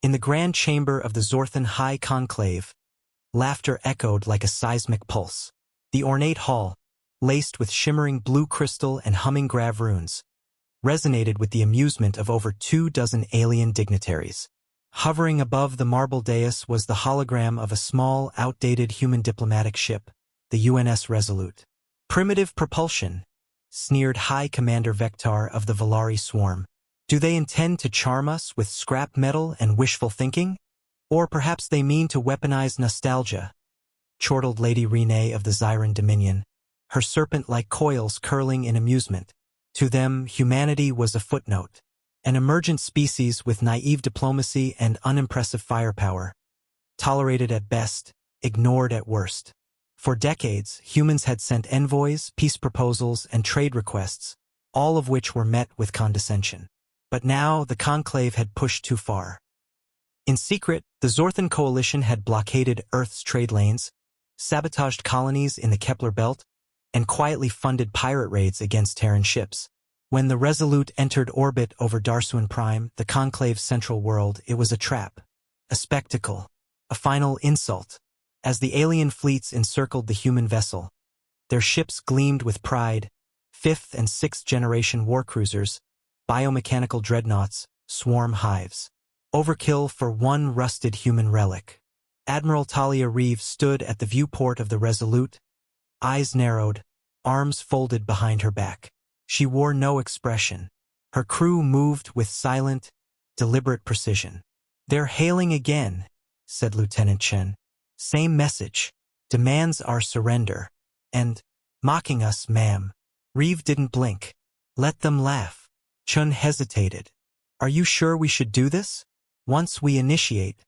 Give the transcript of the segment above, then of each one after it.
In the grand chamber of the Zorthan High Conclave, laughter echoed like a seismic pulse. The ornate hall, laced with shimmering blue crystal and humming grav runes, resonated with the amusement of over 24 alien dignitaries. Hovering above the marble dais was the hologram of a small, outdated human diplomatic ship, the UNS Resolute. Primitive propulsion, sneered High Commander Vector of the Valari swarm. Do they intend to charm us with scrap metal and wishful thinking? Or perhaps they mean to weaponize nostalgia, chortled Lady Renee of the Zyran Dominion, her serpent-like coils curling in amusement. To them, humanity was a footnote, an emergent species with naive diplomacy and unimpressive firepower, tolerated at best, ignored at worst. For decades, humans had sent envoys, peace proposals, and trade requests, all of which were met with condescension. But now the conclave had pushed too far. In secret, the Zorthan coalition had blockaded Earth's trade lanes, sabotaged colonies in the Kepler belt, and quietly funded pirate raids against Terran ships. When the Resolute entered orbit over Darsuan Prime, the conclave's central world, it was a trap, a spectacle, a final insult. As the alien fleets encircled the human vessel, their ships gleamed with pride, 5th and 6th generation warcruisers, biomechanical dreadnoughts, swarm hives. Overkill for one rusted human relic. Admiral Talia Reeve stood at the viewport of the Resolute, eyes narrowed, arms folded behind her back. She wore no expression. Her crew moved with silent, deliberate precision. "They're hailing again," said Lieutenant Chen. "Same message. Demands our surrender. And, mocking us, ma'am." Reeve didn't blink. "Let them laugh." Chun hesitated. "Are you sure we should do this? Once we initiate,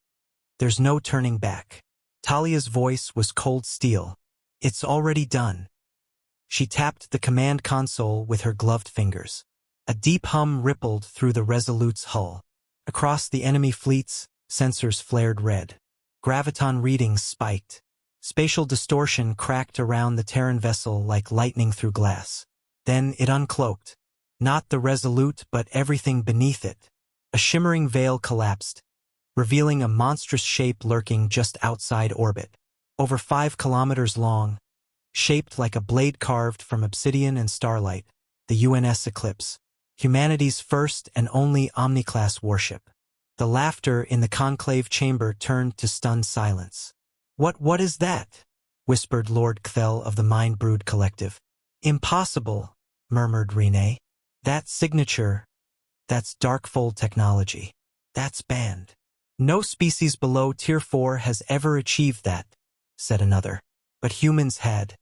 there's no turning back." Talia's voice was cold steel. "It's already done." She tapped the command console with her gloved fingers. A deep hum rippled through the Resolute's hull. Across the enemy fleets, sensors flared red. Graviton readings spiked. Spatial distortion cracked around the Terran vessel like lightning through glass. Then it uncloaked. Not the Resolute, but everything beneath it. A shimmering veil collapsed, revealing a monstrous shape lurking just outside orbit. Over 5 kilometers long, shaped like a blade carved from obsidian and starlight, the UNS Eclipse, humanity's first and only Omni-class warship. The laughter in the conclave chamber turned to stunned silence. What is that?" whispered Lord Kthel of the Mind Brood Collective. "Impossible," murmured Renee. "That signature, that's Darkfold technology. That's banned. No species below Tier 4 has ever achieved that," said another. "But humans had.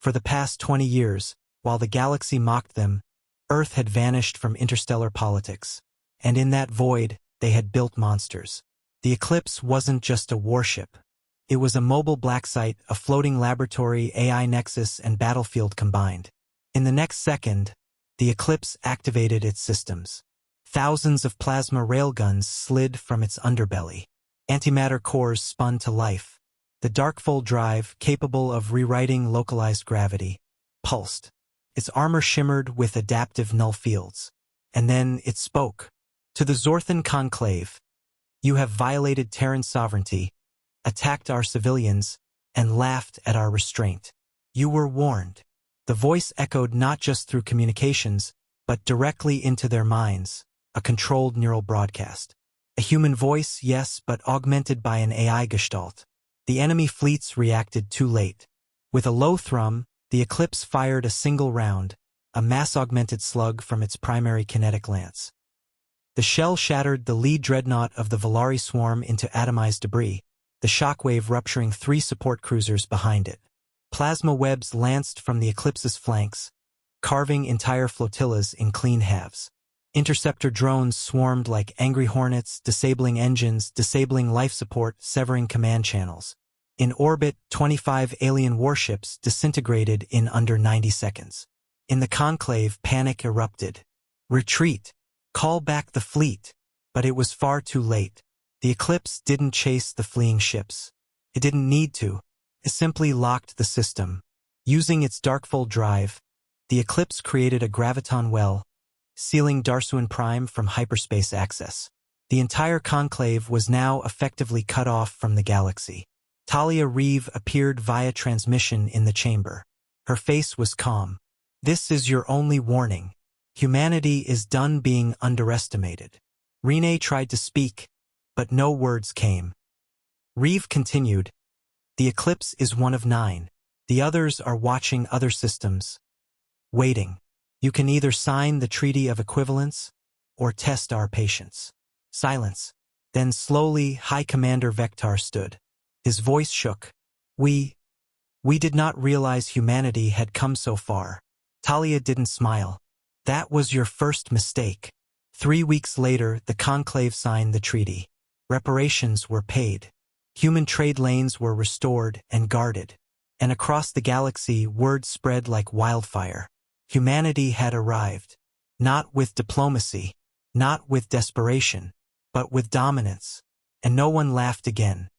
For the past 20 years, while the galaxy mocked them, Earth had vanished from interstellar politics. And in that void, they had built monsters. The Eclipse wasn't just a warship. It was a mobile black site, a floating laboratory, AI nexus, and battlefield combined. In the next second, the Eclipse activated its systems. Thousands of plasma railguns slid from its underbelly. Antimatter cores spun to life. The Darkfold drive, capable of rewriting localized gravity, pulsed. Its armor shimmered with adaptive null fields. And then it spoke. "To the Zorthan Conclave, you have violated Terran sovereignty, attacked our civilians, and laughed at our restraint. You were warned." The voice echoed not just through communications, but directly into their minds, a controlled neural broadcast. A human voice, yes, but augmented by an AI gestalt. The enemy fleets reacted too late. With a low thrum, the Eclipse fired a single round, a mass-augmented slug from its primary kinetic lance. The shell shattered the lead dreadnought of the Valari swarm into atomized debris, the shockwave rupturing 3 support cruisers behind it. Plasma webs lanced from the Eclipse's flanks, carving entire flotillas in clean halves. Interceptor drones swarmed like angry hornets, disabling engines, disabling life support, severing command channels. In orbit, 25 alien warships disintegrated in under 90 seconds. In the conclave, panic erupted. "Retreat! Call back the fleet." But it was far too late. The Eclipse didn't chase the fleeing ships. It didn't need to. It simply locked the system. Using its Darkfold drive, the Eclipse created a graviton well, sealing Darsuan Prime from hyperspace access. The entire conclave was now effectively cut off from the galaxy. Talia Reeve appeared via transmission in the chamber. Her face was calm. "This is your only warning. Humanity is done being underestimated." Renee tried to speak, but no words came. Reeve continued, "The eclipse is one of 9. The others are watching other systems. Waiting. You can either sign the Treaty of Equivalence or test our patience." Silence. Then slowly High Commander Vector stood. His voice shook. We did not realize humanity had come so far." Talia didn't smile. "That was your first mistake." 3 weeks later, the conclave signed the treaty. Reparations were paid. Human trade lanes were restored and guarded. And across the galaxy, word spread like wildfire. Humanity had arrived. Not with diplomacy, not with desperation, but with dominance. And no one laughed again.